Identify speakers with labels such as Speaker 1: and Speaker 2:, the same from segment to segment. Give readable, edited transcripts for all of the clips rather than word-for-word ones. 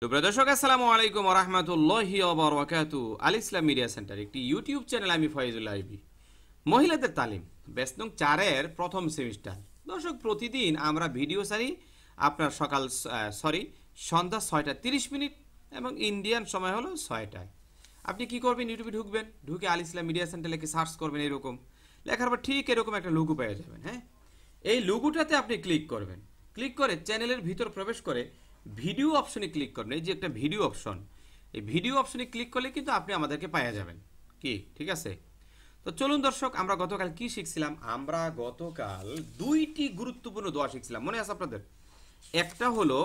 Speaker 1: সুপ্রিয় দর্শক, আসসালামু আলাইকুম ওয়া রাহমাতুল্লাহি ওয়া বারাকাতুহু। আল ইসলাম মিডিয়া সেন্টার একটি ইউটিউব চ্যানেল। আমি ফয়জুল আইবি। মহিলাদের তালিম ব্যাচ নং 4 এর প্রথম সেমিস্টার। দর্শক, প্রতিদিন আমরা ভিডিও সারি আপনার সন্ধ্যা 6টা 30 মিনিট এবং ইন্ডিয়ান সময় হলো 6টায়। আপনি কি করবেন? ইউটিউবে ঢুকবেন, ঢুকে আল ইসলাম মিডিয়া সেন্টার লিখে সার্চ করবেন। এরকম লেখার পর ঠিক এরকম একটা লোগো পেয়ে যাবেন। হ্যাঁ, এই লোগোটাতে আপনি ক্লিক করবেন। ক্লিক করে চ্যানেলের ভিতর প্রবেশ করে ভিডিও অপশনে ক্লিক করবেন। এই যে একটা ভিডিও অপশন, এই ভিডিও অপশনে ক্লিক করলে কিন্তু আপনি আমাদেরকে পাওয়া যাবেন। কি ঠিক আছে? তো চলুন দর্শক, আমরা গতকাল কি শিখছিলাম? আমরা গতকাল দুইটি গুরুত্বপূর্ণ দোয়া শিখছিলাম, মনে আছে আপনাদের? একটা হলো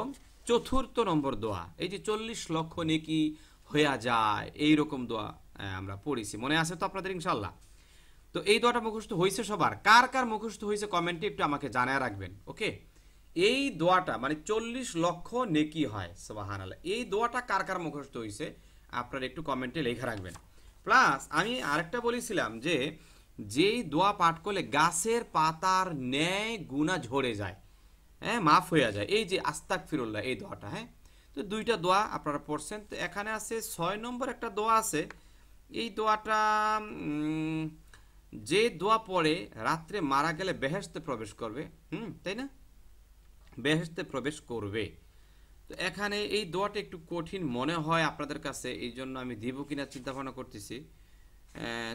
Speaker 1: চতুর্থ নম্বর দোয়া, এই যে 40 লক্ষ নেকি হয়ে যায়, এইরকম দোয়া আমরা পড়েছি, মনে আছে তো আপনাদের ইনশাল্লাহ? তো এই দোয়াটা মুখস্থ হয়েছে সবার? কার কার মুখস্থ হয়েছে কমেন্টে একটু আমাকে জানায় রাখবেন। ওকে, এই দোয়াটা মানে 40 লক্ষ নেকি হয়, সুবহানাল্লাহ। এই দোয়াটা কার কার মুখস্থ হয়েছে আপনারা একটু কমেন্টে লেখা রাখবেন। প্লাস আমি আরেকটা বলেছিলাম যে যেই দোয়া পাঠ করলে গাছের পাতার ন্যায় গুনাহ ঝরে যায়, হ্যাঁ, মাফ হয়ে যায়, এই যে আস্তাগফিরুল্লাহ, এই দোয়াটা। হ্যাঁ, তো দুইটা দোয়া আপনারা পড়ছেন। তো এখানে আছে 6 নম্বর একটা দোয়া আছে। এই দোয়াটা যে দোয়া পড়ে রাত্রে মারা গেলে বেহেশতে প্রবেশ করবে, তাই না? বেহেশতে প্রবেশ করবে। তো এখানে এই দোয়াটা একটু কঠিন মনে হয় আপনাদের কাছে, এই জন্য আমি দিব কিনা চিন্তা ভাবনা করতেছি।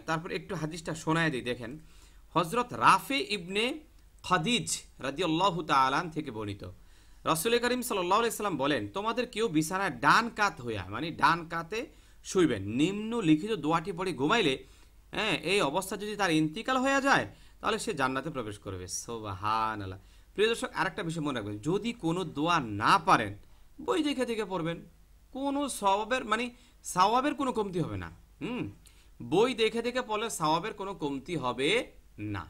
Speaker 1: তারপর একটু হাদিসটা শোনায় দিই, দেখেন। হজরত রাফে ইবনে খাদিজ রাদিয়াল্লাহু তাআলা থেকে বর্ণিত, রাসূল করিম সাল্লাল্লাহু আলাইহি সাল্লাম বলেন, তোমাদের কেউ বিছানায় ডান কাত হইয়া, মানে ডান কাতে শুইবেন, নিম্ন লিখিত দোয়াটি পড়ে ঘুমাইলে, হ্যাঁ, এই অবস্থা যদি তার ইন্তিকাল হয়ে যায় তাহলে সে জান্নাতে প্রবেশ করবে। সুবহানাল্লাহ। প্রিয় দর্শক, আরেকটা বিষয় মনে রাখবেন, যদি কোনো দোয়া না পারেন বই দেখে দেখে পড়বেন, কোনো সওয়াবের কোনো কমতি হবে না। বই দেখে দেখে পড়লে সওয়াবের কোনো কমতি হবে না।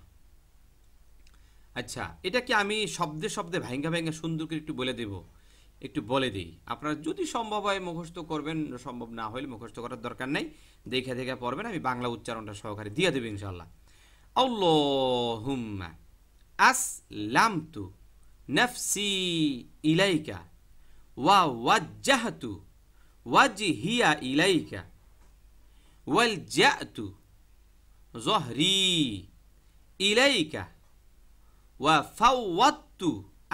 Speaker 1: আচ্ছা, এটা কি আমি শব্দে শব্দে ভাঙ্গা ভাঙ্গা সুন্দর করে একটু বলে দেব? একটু বলে দিই, আপনারা যদি সম্ভব হয় মুখস্থ করবেন, সম্ভব না হলে মুখস্থ করার দরকার নেই, দেখে দেখে পড়বেন। আমি বাংলা উচ্চারণটা সহকারে দিয়ে দেব ইনশাআল্লাহ। আল্লাহুম্মা আসলামতু নফসি ইলাইকা ওয়া ওয়াজ্জাহতু ওয়াজহিয়া ইলাইকা ওয়ালজাতু যহরি ইলাইকা ওয়া ফাওয়াততু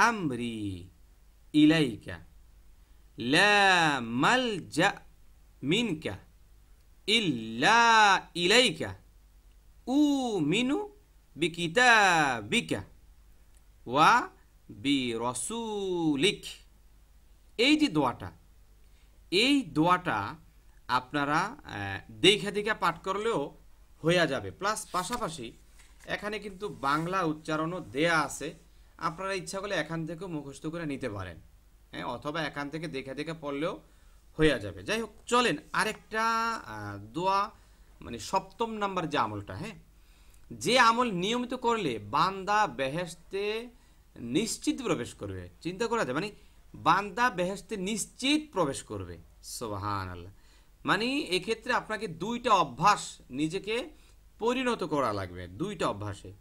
Speaker 1: আমরি ইলাইকা লা মালজা মিনকা ইল্লা ইলাইকা উমিনু বিকিতাবিকা ওয়া বিরসুলিক। এই যে দোয়াটা, এই দোয়াটা আপনারা দেখা দেখা পাঠ করলেও হয়ে যাবে। প্লাস পাশাপাশি এখানে কিন্তু বাংলা উচ্চারণও দেয়া আছে, আপনারা ইচ্ছা করলে এখান থেকেও মুখস্থ করে নিতে পারেন, হ্যাঁ, অথবা এখান থেকে দেখে দেখে পড়লেও হয়ে যাবে। যাই হোক, চলেন আরেকটা দোয়া, মানে 7ম নাম্বার যে আমলটা, হ্যাঁ, যে আমল নিয়মিত করলে বান্দা বেহেশতে নিশ্চিত প্রবেশ করবে। চিন্তা করা যায়, মানে বান্দা বেহেশতে নিশ্চিত প্রবেশ করবে। সুবহানাল্লাহ। মানে এক্ষেত্রে আপনাকে দুইটা অভ্যাস নিজেকে পরিণত করা লাগবে, দুইটা অভ্যাসে।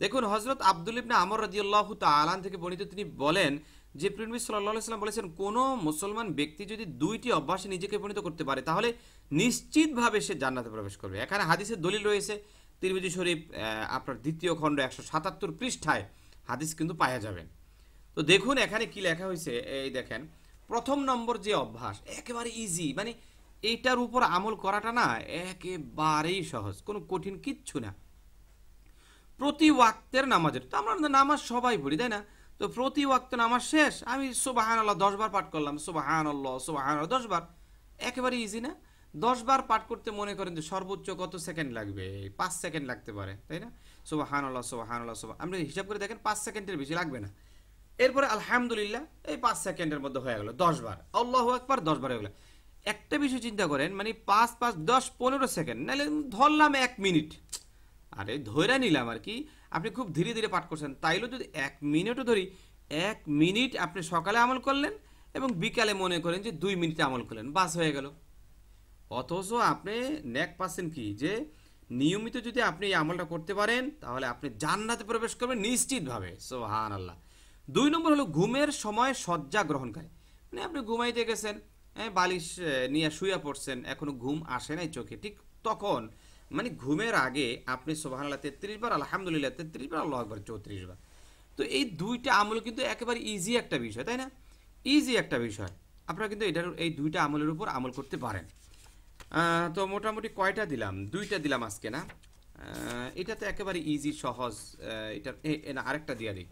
Speaker 1: দেখুন, হযরত আব্দুল ইবনে আমর রাদিয়াল্লাহু তাআলা থেকে বর্ণিত, তিনি বলেন যে নবী সাল্লাল্লাহু আলাইহি ওয়াসাল্লাম বলেছেন, কোন মুসলমান ব্যক্তি যদি দুইটি অভ্যাসে নিজেকে পরিণত করতে পারে তাহলে নিশ্চিতভাবে সে জান্নাতে প্রবেশ করবে। এখানে হাদিসের দলিল রয়েছে, তিরমিজি শরীফ আপনার 2য় খণ্ড 177 পৃষ্ঠায় হাদিস কিন্তু পাওয়া যাবেন। তো দেখুন এখানে কি লেখা হয়েছে, এই দেখেন, প্রথম নম্বর যে অভ্যাস একেবারে ইজি, মানে এইটার উপর আমল করাটা না একেবারেই সহজ, কোনো কঠিন কিচ্ছু না। প্রতি ওয়াক্তের নামাজের, তো আমরা নামাজ সবাই পড়ি, তাই না? তো প্রতি ওয়াক্ত নামাজ শেষ আমি সুবহানাল্লাহ 10 বার পাঠ করলাম, সুবহানাল্লাহ সুবহানাল্লাহ 10 বার, একেবারে ইজি না? 10 বার পাঠ করতে মনে করেন যে সর্বোচ্চ কত সেকেন্ড লাগবে? 5 সেকেন্ড লাগতে পারে, তাই না? সুবহানাল্লাহ সুবহানাল্লাহ আপনি হিসাব করে দেখেন, 5 সেকেন্ডের বেশি লাগবে না। এরপরে আলহামদুলিল্লাহ, এই 5 সেকেন্ডের মধ্যে হয়ে গেল 10 বার। আল্লাহু আকবার 10 বার হয়ে গেল। একটা বিষয় চিন্তা করেন, মানে 5 5 10 15 সেকেন্ড, নাহলে ধরলাম 1 মিনিট, আরে ধরে নিলাম আর কি, আপনি খুব ধীরে ধীরে পাঠ করছেন, তাইলে যদি 1 মিনিটও ধরি, 1 মিনিট আপনি সকালে আমল করলেন এবং বিকালে মনে করেন যে 2 মিনিটে আমল করলেন, বাস হয়ে গেল। অথচ আপনি নেক পাচ্ছেন কি, যে নিয়মিত যদি আপনি এই আমলটা করতে পারেন তাহলে আপনি জান্নাতে প্রবেশ করবেন নিশ্চিতভাবে। সুবহানাল্লাহ। 2 নম্বর হলো ঘুমের সময় শয্যা গ্রহণকারী, মানে আপনি ঘুমাইতে গেছেন, বালিশ নিয়ে শুয়ে পড়ছেন, এখনো ঘুম আসে নাই চোখে, ঠিক তখন মানে ঘুমের আগে আপনি সুবহানাল্লাহ 33 বার, আলহামদুলিল্লাহ 33 বার, আল্লাহু আকবার 34 বার। তো এই দুইটা আমল কিন্তু একেবারে ইজি একটা বিষয়, তাই না? ইজি একটা বিষয়, আপনারা কিন্তু এটার এই দুইটা আমলের উপর আমল করতে পারেন। তো মোটামুটি কয়টা দিলাম? দুইটা দিলাম আজকে, না? এটা তো একেবারে ইজি সহজ। এটা না, আরেকটা দিয়া দিই।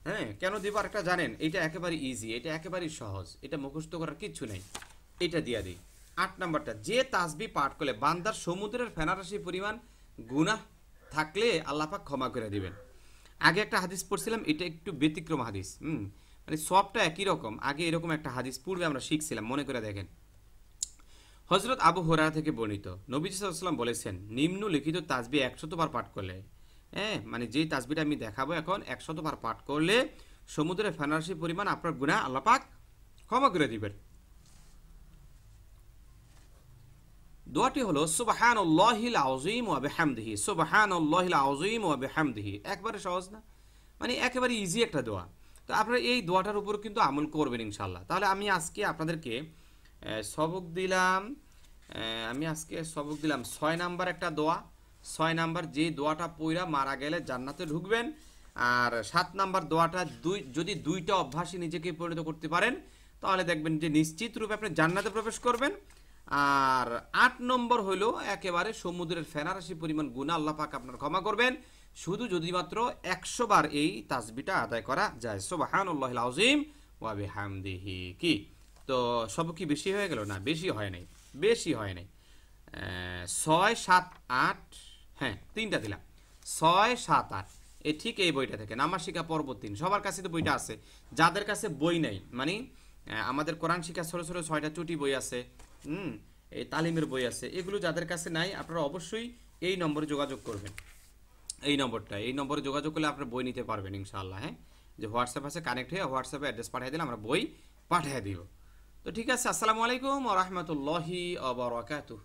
Speaker 1: হ্যাঁ, কেন দিব আরেকটা জানেন? এটা একেবারে ইজি, এটা একেবারে সহজ, এটা মুখস্থ করার কিচ্ছু নেই। এটা দিয়া দিই। 8 নাম্বারটা, যে তাসবিহ পাঠ করলে বান্দার সমুদ্রের ফেনারাশি পরিমাণ গুনাহ থাকলে আল্লাহ পাক ক্ষমা করে দিবেন। আগে একটা হাদিস পড়ছিলাম, এটা একটু ব্যতিক্রম হাদিস। মানে সবটা একই রকম। আগে এরকম একটা হাদিস পূর্বে আমরা শিখছিলাম, মনে করে দেখেন। হযরত আবু হুরায়রা থেকে বর্ণিত, নবীজি সাল্লাল্লাহু আলাইহি ওয়াসাল্লাম বলেছেন, নিম্নলিখিত তাসবিহ 100 বার পাঠ করলে, হ্যাঁ মানে যেই তাসবিহটা আমি দেখাবো এখন, 100 বার পাঠ করলে সমুদ্রের ফেনারাশি পরিমাণ আপনার গুনাহ আল্লাহ পাক ক্ষমা করে দিবেন। দোয়াটি হলো সুবহানাল্লাহিল আযীম ওয়া বিহামদিহি, সুবহানাল্লাহিল আযীম ওয়া বিহামদিহি। একবারে সহজ না? মানে একেবারে ইজি একটা দোয়া। তো আপনারা এই দোয়াটার উপর কিন্তু আমল করবেন ইনশাআল্লাহ। তাহলে আমি আজকে আপনাদেরকে সবক দিলাম, আমি আজকে সবক দিলাম 6 নাম্বার একটা দোয়া। 6 নাম্বার যে দোয়াটা পইরা মারা গেলে জান্নাতে ঢুকবেন। আর 7 নাম্বার দোয়াটা যদি দুইটা অভ্যাসে নিজেকে পরিণত করতে পারেন, তাহলে দেখবেন যে নিশ্চিত রূপে আপনি জান্নাতে প্রবেশ করবেন। আর 8 নম্বর হইল একেবারে সমুদ্রের ফেনারাশি পরিমাণ গুনাহ আল্লাহ পাক আপনার ক্ষমা করবেন, শুধু যদি মাত্র 100 বার এই তাসবিহটা আদায় করা যায়, সুবহানাল্লাহিল আযীম ওয়া বিহামদিহি। কি তো সব কি বেশি হয়ে গেল? না, বেশি হয় নাই, বেশি হয় নাই। 6, 7, 8, হ্যাঁ 3টা দিলাম। 6, 7, 8 ঠিক এই বইটা থেকে, নামাজ শিক্ষা পর্ব 3। সবার কাছে তো বইটা আছে। যাদের কাছে বই নাই, মানে আমাদের কোরআন শিক্ষা ছোট ছোট 6টা চুটি বই আছে, এই তালিমের বই আছে, এগুলো যাদের কাছে নাই আপনারা অবশ্যই এই নম্বরে যোগাযোগ করবেন। এই নম্বরে যোগাযোগ করলে আপনারা বই নিতে পারবেন ইনশাআল্লাহ। হ্যাঁ, যে হোয়াটসঅ্যাপ আছে, কানেক্ট হয়ে হোয়াটসঅ্যাপে অ্যাড্রেস পাঠিয়ে দিলে আমরা বই পাঠিয়ে দিব। তো ঠিক আছে, আসসালামু আলাইকুম ওয়া রাহমাতুল্লাহি ওয়া বারাকাতুহু।